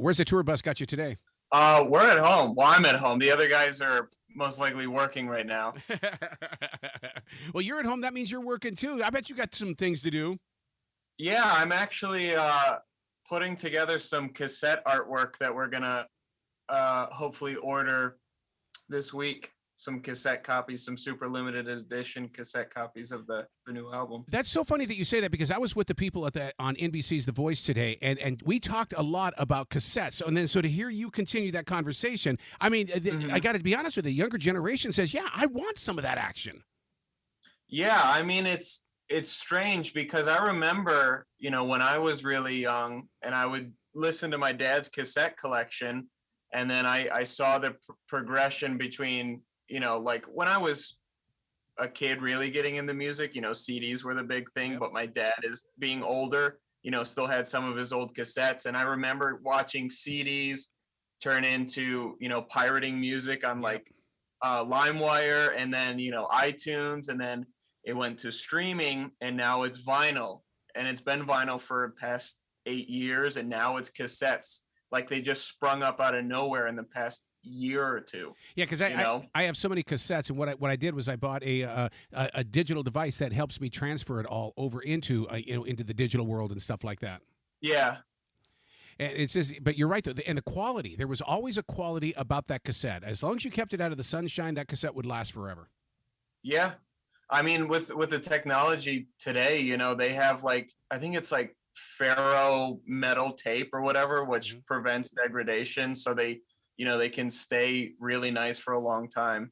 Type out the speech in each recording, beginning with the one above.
Where's the tour bus got you today? We're at home. Well, I'm at home. The other guys are most likely working right now. Well, you're at home. That means you're working too. I bet you got some things to do. Yeah, I'm actually putting together some cassette artwork that we're gonna hopefully order this week. Some cassette copies, some super limited edition cassette copies of the new album. That's so funny that you say that because I was with the people at that on NBC's The Voice today, and we talked a lot about cassettes. And then so to hear you continue that conversation, I mean, I Hmm. got to be honest with you, the younger generation says, "Yeah, I want some of that action." Yeah, I mean it's strange because I remember, when I was really young and I would listen to my dad's cassette collection, and then I saw the progression between, like when I was a kid really getting into music, CDs were the big thing, Yep. but my dad is being older, still had some of his old cassettes. And I remember watching CDs turn into, pirating music on Yep. like LimeWire and then, iTunes. And then it went to streaming and now it's vinyl. And it's been vinyl for the past 8 years. And now it's cassettes. Like they just sprung up out of nowhere in the past year or two, Yeah, because you know? I have so many cassettes, and what I did was I bought a digital device that helps me transfer it all over into into the digital world and stuff like that. Yeah. And it's just, but you're right though, and the quality. There was always a quality about that cassette. As long as you kept it out of the sunshine, that cassette would last forever. Yeah. I mean, with the technology today, they have like I think it's like ferro metal tape or whatever, which Mm-hmm. prevents degradation, so they can stay really nice for a long time.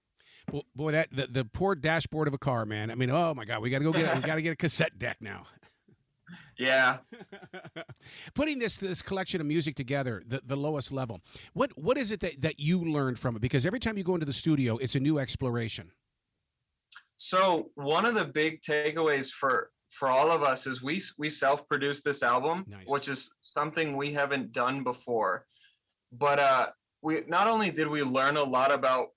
Boy, that the poor dashboard of a car, man. I mean, oh my God, we got to get a cassette deck now. Yeah. Putting this collection of music together, the lowest level. What is it that you learned from it? Because every time you go into the studio, it's a new exploration. So one of the big takeaways for all of us is we self-produced this album, Nice. which is something we haven't done before. But we not only did we learn a lot about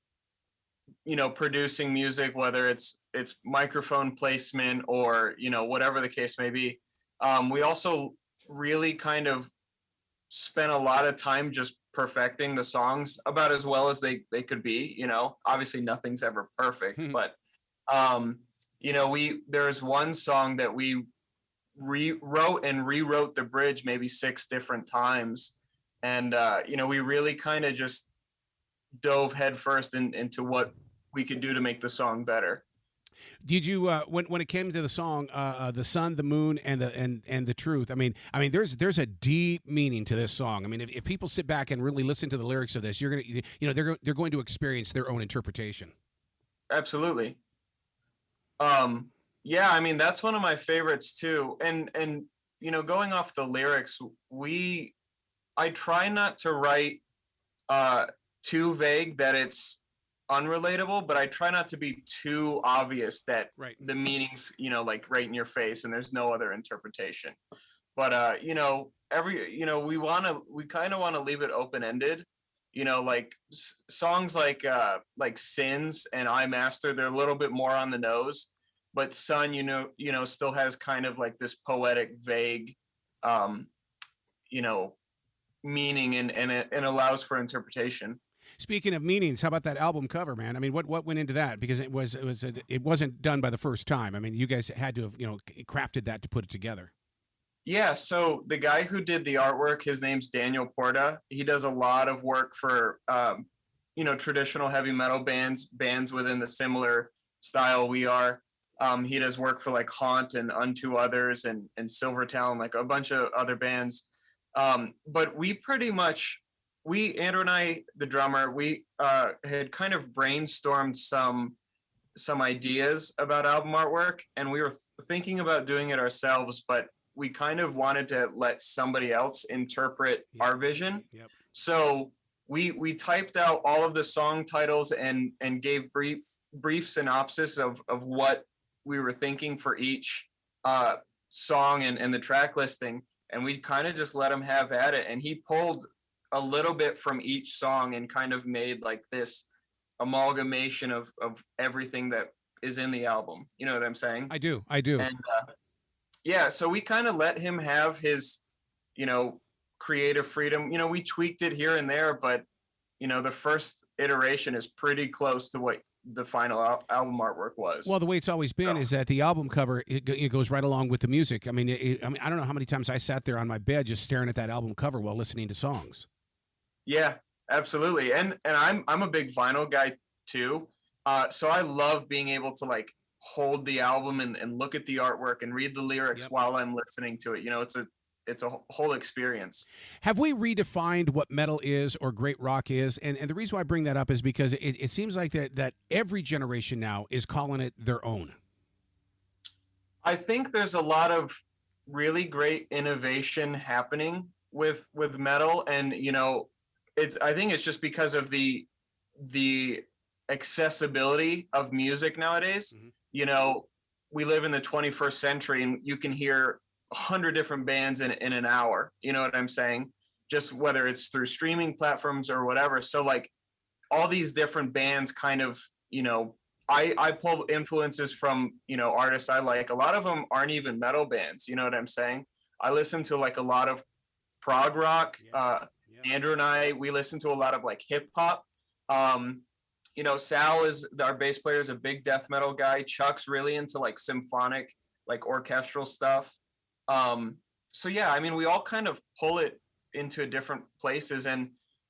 producing music, whether it's microphone placement or whatever the case may be. We also really kind of spent a lot of time just perfecting the songs about as well as they could be. Obviously nothing's ever perfect, but um, we there's one song that we rewrote and rewrote the bridge maybe 6 different times, and we really kind of just dove headfirst into what we could do to make the song better. Did you when it came to the song, the sun, the moon, and the truth? There's a deep meaning to this song. I mean, if people sit back and really listen to the lyrics of this, they're going to experience their own interpretation. Absolutely. Yeah, I mean that's one of my favorites too. And going off the lyrics, we I try not to write uh too vague that it's unrelatable, but I try not to be too obvious that Right. the meaning's, like right in your face and there's no other interpretation. But we kind of want to leave it open ended. Like songs like Sins and I Master, they're a little bit more on the nose, but Sun, still has kind of like this poetic, vague, um, you know, meaning and allows for interpretation. Speaking of meanings, how about that album cover, man? I mean, what went into that? Because it wasn't done by the first time. I mean, you guys had to have crafted that to put it together. Yeah, so the guy who did the artwork, his name's Daniel Porta. He does a lot of work for traditional heavy metal bands within the similar style we are. He does work for like Haunt and Unto Others and Silvertown, like a bunch of other bands. But we pretty much Andrew and I, the drummer, we had kind of brainstormed some ideas about album artwork, and we were thinking about doing it ourselves, but we kind of wanted to let somebody else interpret Yep. our vision. Yep. So we typed out all of the song titles and gave brief synopsis of what we were thinking for each song and the track listing, and we kind of just let him have at it. And he pulled a little bit from each song and kind of made like this amalgamation of everything that is in the album. You know what I'm saying? I do. And yeah, so we kind of let him have his, you know, creative freedom. We tweaked it here and there, but the first iteration is pretty close to what the final album artwork was. Well, the way it's always been is that the album cover it goes right along with the music. I mean, I don't know how many times I sat there on my bed just staring at that album cover while listening to songs. Yeah, absolutely. And I'm a big vinyl guy too. So I love being able to like hold the album and look at the artwork and read the lyrics while I'm listening to it. It's a whole experience. Have we redefined what metal is or great rock is? And the reason why I bring that up is because it seems like that every generation now is calling it their own. I think there's a lot of really great innovation happening with metal, and I think it's just because of the accessibility of music nowadays. Mm-hmm. We live in the 21st century, and you can hear 100 different bands in an hour. You know what I'm saying? Just whether it's through streaming platforms or whatever. So like all these different bands kind of, I pull influences from, artists I like. A lot of them aren't even metal bands. You know what I'm saying? I listen to like a lot of prog rock. Andrew and I, we listen to a lot of like hip hop. Sal is our bass player, is a big death metal guy. Chuck's really into like symphonic, like orchestral stuff. So yeah, I mean, we all kind of pull it into different places, and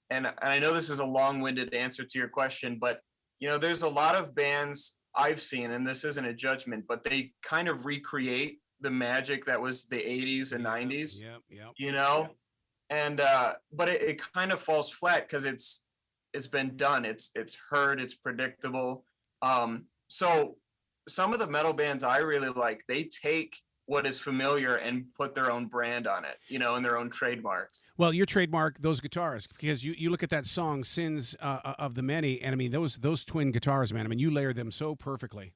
I know this is a long-winded answer to your question, but there's a lot of bands I've seen, and this isn't a judgment, but they kind of recreate the magic that was the 80s and 90s. And but it kind of falls flat because it's been done, it's heard, it's predictable. So some of the metal bands I really like, they take what is familiar and put their own brand on it, and their own trademark. Well, your trademark those guitars, because you look at that song "Sins of the Many," and I mean those twin guitars, man. I mean, you layer them so perfectly.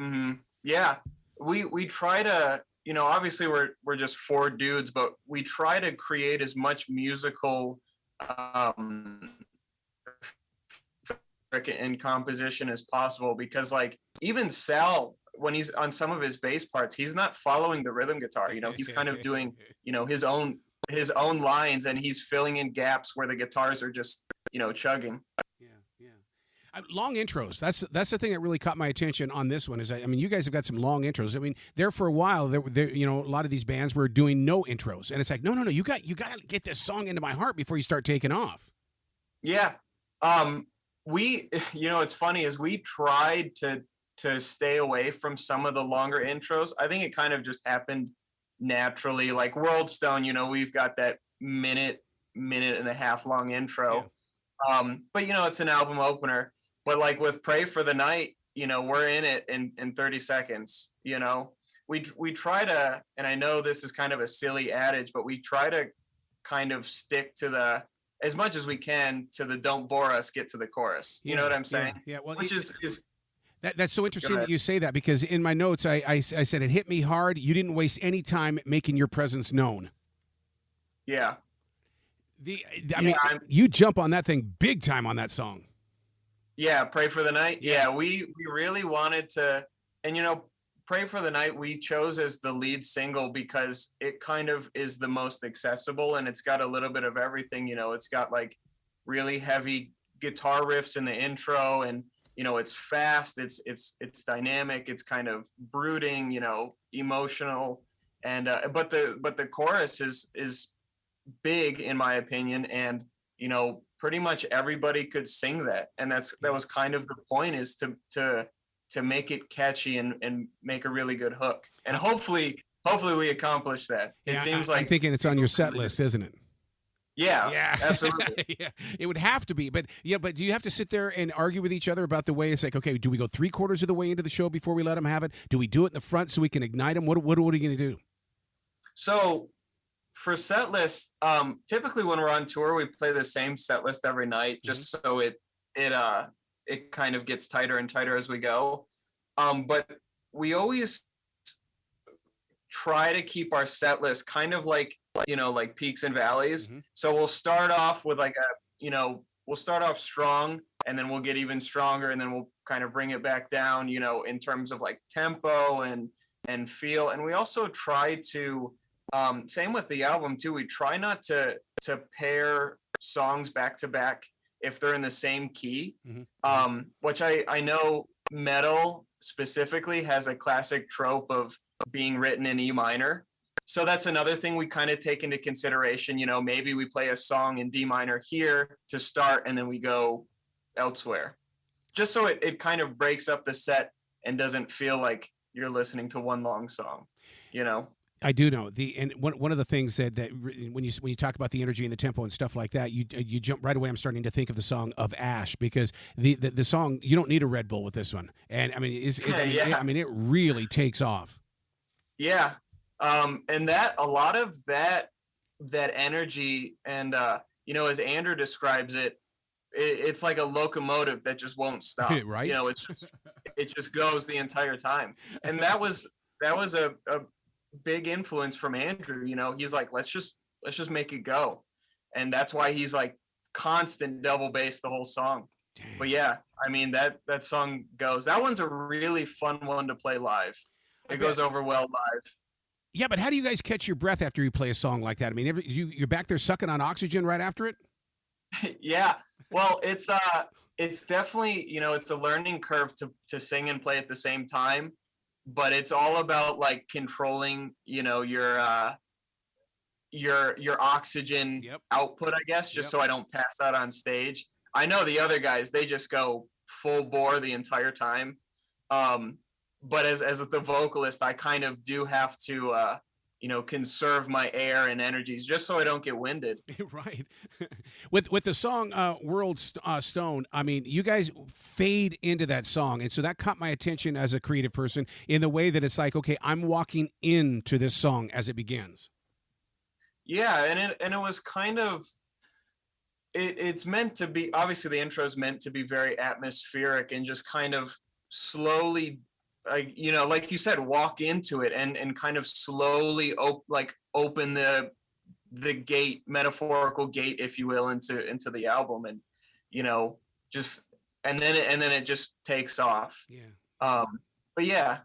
Mm-hmm. Yeah, we try to, obviously we're just four dudes, but we try to create as much musical and composition as possible, because like even Sal, when he's on some of his bass parts, he's not following the rhythm guitar. He's kind of doing, his own lines, and he's filling in gaps where the guitars are just, chugging. Long intros. That's the thing that really caught my attention on this one. I mean, you guys have got some long intros. I mean, there for a while, there a lot of these bands were doing no intros, and it's like, no, you got to get this song into my heart before you start taking off. Yeah. We, it's funny, is we tried to stay away from some of the longer intros. I think it kind of just happened naturally. Like World Stone, we've got that minute and a half long intro. Yeah. But it's an album opener. But like with Pray for the Night, we're in it in 30 seconds. We try to, and I know this is kind of a silly adage, but we try to kind of stick to as much as we can to the don't bore us, get to the chorus. You know what I'm saying? Yeah. Well, which is that's so interesting that you say that, because in my notes I said it hit me hard. You didn't waste any time making your presence known. Yeah. I mean, you jump on that thing big time on that song. Yeah, Pray for the Night. Yeah, we really wanted to, and Pray for the Night we chose as the lead single because it kind of is the most accessible, and it's got a little bit of everything. It's got like really heavy guitar riffs in the intro, and it's fast, it's dynamic, it's kind of brooding, emotional, and but the chorus is big in my opinion, and pretty much everybody could sing that, and that was kind of the point, is to make it catchy and make a really good hook, and hopefully we accomplish that. It seems like I'm thinking it's on your set list, isn't it? Yeah, absolutely. Yeah, it would have to be, but do you have to sit there and argue with each other about the way? It's like, okay, do we go 3/4 of the way into the show before we let them have it? Do we do it in the front so we can ignite them? What are you going to do? So for set list, typically when we're on tour, we play the same set list every night, just so it kind of gets tighter and tighter as we go. But we always try to keep our set list kind of like peaks and valleys. So we'll start off with we'll start off strong, and then we'll get even stronger, and then we'll kind of bring it back down, in terms of like tempo and feel. And we also try to Same with the album too. We try not to pair songs back to back if they're in the same key. Which I know metal specifically has a classic trope of being written in E minor. So that's another thing we kind of take into consideration. You know, maybe we play a song in D minor here to start and then we go elsewhere. Just so it kind of breaks up the set and doesn't feel like you're listening to one long song, you know? I do know and one of the things that when you talk about the energy and the tempo and stuff like that, you jump right away. I'm starting to think of the song of Ash, because the song, you don't need a Red Bull with this one, and I mean it really takes off. Yeah, and that a lot of that energy and you know, as Andrew describes it, it's like a locomotive that just won't stop. Right? You know, it just goes the entire time, and that was a big influence from Andrew. You know, he's like, let's just make it go, and that's why he's like constant double bass the whole song. Dang. But yeah, I mean that song goes. That one's a really fun one to play live. It goes over well live. Yeah, but how do you guys catch your breath after you play a song like that? I mean, you're back there sucking on oxygen right after it? Yeah. Well, it's definitely, you know, it's a learning curve to sing and play at the same time, but it's all about like controlling, you know, your oxygen output, I guess, just so I don't pass out on stage. I know the other guys, they just go full bore the entire time. But as the vocalist, I kind of do have to you know, conserve my air and energies just so I don't get winded. Right. With the song World Stone, I mean, you guys fade into that song. And so that caught my attention as a creative person in the way that it's like, okay, I'm walking into this song as it begins. Yeah, and it was kind of, it's meant to be, obviously the intro is meant to be very atmospheric and just kind of slowly, like, you know, like you said, walk into it and kind of slowly open the gate, metaphorical gate, if you will, into the album, and you know, just and then it just takes off. Yeah. But yeah.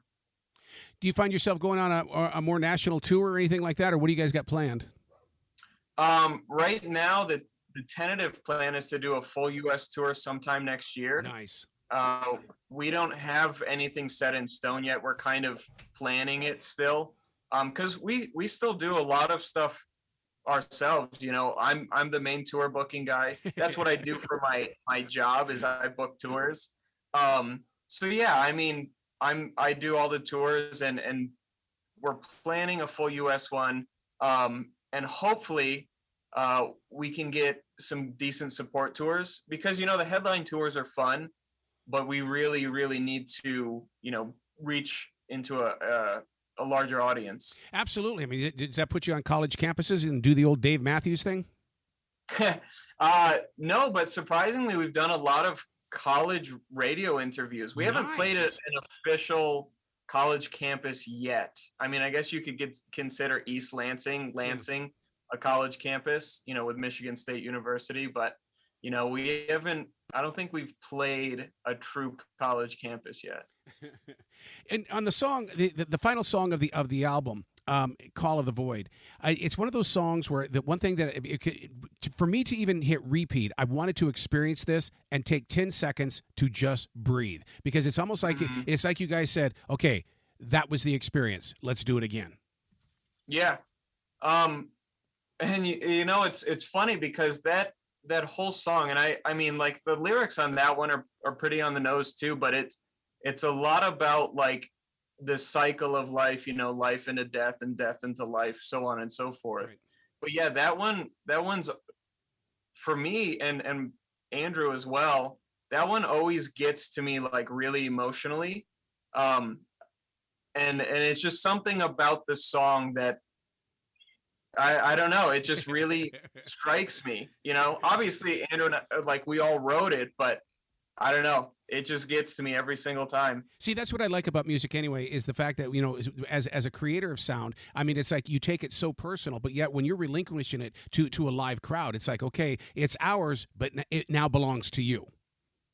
Do you find yourself going on a more national tour or anything like that, or what do you guys got planned? Right now, the tentative plan is to do a full U.S. tour sometime next year. Nice. We don't have anything set in stone yet. We're kind of planning it still, because we still do a lot of stuff ourselves. You know, I'm the main tour booking guy. That's what I do for my job, is I book tours. So yeah, I mean, I do all the tours, and we're planning a full U.S. one, and hopefully we can get some decent support tours, because you know, the headline tours are fun, but we really, really need to, you know, reach into a larger audience. Absolutely. I mean, does that put you on college campuses and do the old Dave Matthews thing? No, but surprisingly, we've done a lot of college radio interviews. We haven't played an official college campus yet. I mean, I guess you could consider East Lansing a college campus, you know, with Michigan State University, but you know, we haven't, I don't think we've played a true college campus yet. And on the song, the final song of the album, Call of the Void, it's one of those songs where the one thing that for me to even hit repeat, I wanted to experience this and take 10 seconds to just breathe, because it's almost like it's like you guys said, okay, that was the experience, let's do it again. Yeah. And you know, it's funny because that whole song, and I mean, like, the lyrics on that one are pretty on the nose too, but it's a lot about like the cycle of life, you know, life into death and death into life, so on and so forth. Right. But yeah, that one's for me, and Andrew as well, that one always gets to me like really emotionally. And it's just something about the song that I don't know. It just really strikes me, you know. Obviously, Andrew and I, like, we all wrote it, but I don't know. It just gets to me every single time. See, that's what I like about music anyway, is the fact that, you know, as a creator of sound, I mean, it's like you take it so personal, but yet when you're relinquishing it to a live crowd, it's like, okay, it's ours, but it now belongs to you.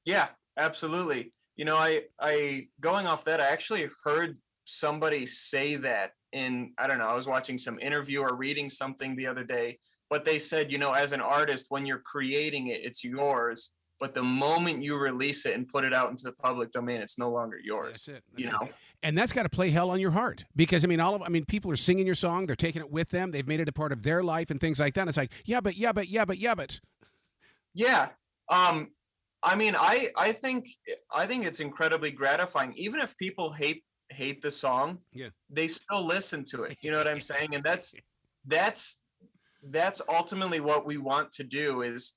Yeah, absolutely. You know, I going off that, I actually heard somebody say that in, I don't know, I was watching some interview or reading something the other day, but they said, as an artist, when you're creating it, it's yours. But the moment you release it and put it out into the public domain, it's no longer yours. That's it. you That's know? it. And that's got to play hell on your heart because people are singing your song, they're taking it with them, they've made it a part of their life and things like that. And it's like, yeah, but. Yeah. I think it's incredibly gratifying. Even if people hate the song, Yeah. they still listen to it. You know what I'm saying? And that's ultimately what we want to do is,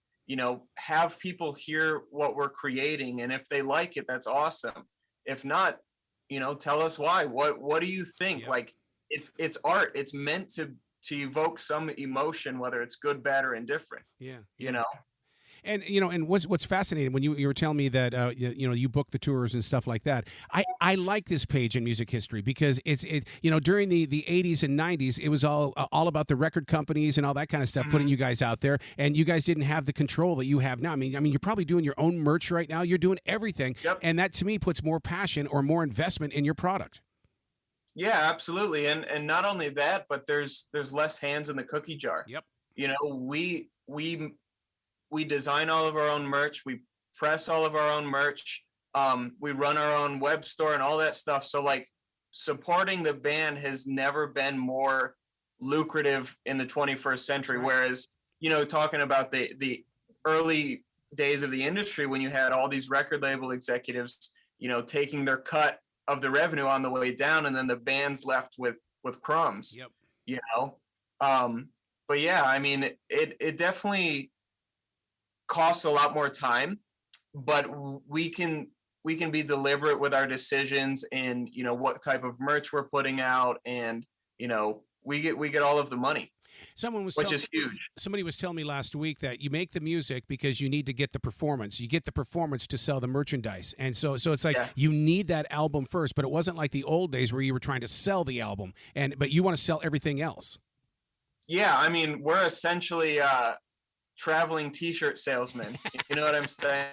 have people hear what we're creating, and if they like it, that's awesome. If not, tell us why. What do you think? Yep. Like, it's art. It's meant to evoke some emotion, whether it's good, bad, or indifferent. Yeah. You know? And and what's fascinating when you were telling me that you book the tours and stuff like that. I like this page in music history because it's during the 80s and 90s it was all about the record companies and all that kind of stuff putting you guys out there, and you guys didn't have the control that you have now. I mean you're probably doing your own merch right now. You're doing everything, Yep. And that to me puts more passion or more investment in your product. Yeah, absolutely. And not only that, but there's less hands in the cookie jar. Yep. We design all of our own merch. We press all of our own merch. We run our own web store and all that stuff. So like supporting the band has never been more lucrative in the 21st century. Right. Whereas, talking about the early days of the industry when you had all these record label executives, taking their cut of the revenue on the way down, and then the band's left with crumbs. Yep. But yeah, I mean, it definitely costs a lot more time, but we can be deliberate with our decisions in what type of merch we're putting out, and we get all of the money, which is huge. Somebody was telling me last week that you make the music because you need to get the performance. You get the performance to sell the merchandise, and so it's like you need that album first. But it wasn't like the old days where you were trying to sell the album, but you want to sell everything else. Yeah, I mean, we're essentially traveling T-shirt salesman. You know what I'm saying?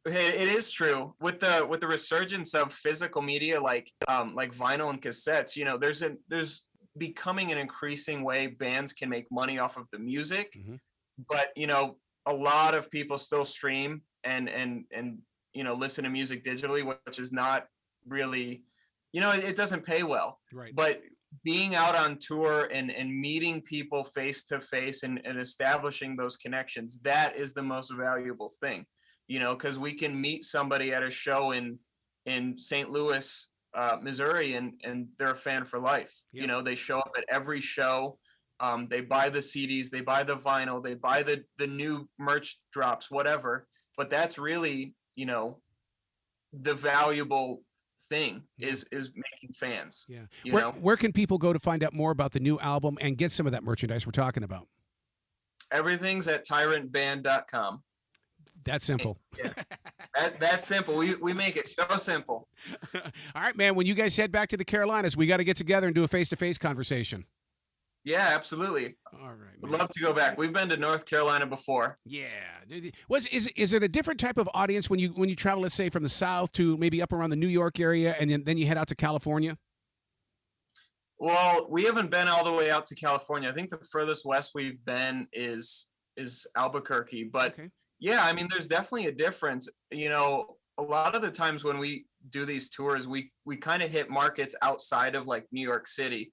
It is true with the resurgence of physical media like vinyl and cassettes. There's becoming an increasing way bands can make money off of the music, but a lot of people still stream and listen to music digitally, which is not really, it doesn't pay well. Right. But being out on tour and meeting people face to face and establishing those connections, that is the most valuable thing, because we can meet somebody at a show in St. Louis, Missouri, and they're a fan for life. Yep. They show up at every show. They buy the CDs, they buy the vinyl, they buy the new merch drops, whatever. But that's really, the valuable thing is making fans. Yeah. Where can people go to find out more about the new album and get some of that merchandise we're talking about? Everything's at tyrantband.com. That's simple. Yeah. That's simple. We make it so simple. All right, man. When you guys head back to the Carolinas, we got to get together and do a face-to-face conversation. Yeah, absolutely. All right, man. Would love to go back. We've been to North Carolina before. Yeah. Is it a different type of audience when you travel, let's say, from the South to maybe up around the New York area, and then you head out to California? Well, we haven't been all the way out to California. I think the furthest west we've been is Albuquerque. But yeah, I mean, there's definitely a difference. A lot of the times when we do these tours, we kind of hit markets outside of like New York City,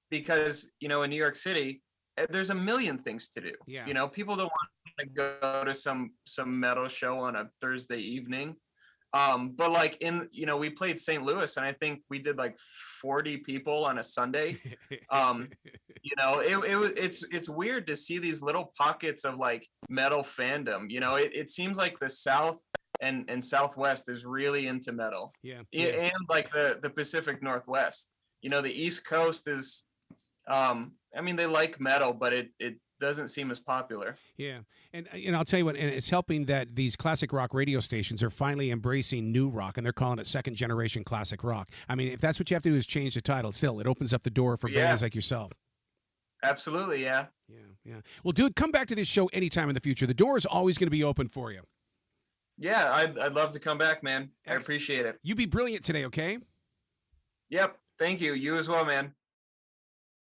because in New York City there's a million things to do. Yeah. People don't want to go to some metal show on a Thursday evening, but like we played St. Louis, and I think we did like 40 people on a Sunday. It's weird to see these little pockets of like metal fandom. It seems like the South and Southwest is really into metal. Yeah. And like the Pacific Northwest. The East Coast is, they like metal, but it doesn't seem as popular. Yeah. And I'll tell you what, and it's helping that these classic rock radio stations are finally embracing new rock, and they're calling it second generation classic rock. I mean, if that's what you have to do is change the title, still, it opens up the door for bands like yourself. Absolutely. Yeah. Yeah. Well, dude, come back to this show anytime in the future. The door is always going to be open for you. Yeah, I'd love to come back, man. I appreciate it. You be brilliant today, okay? Yep. Thank you. You as well, man.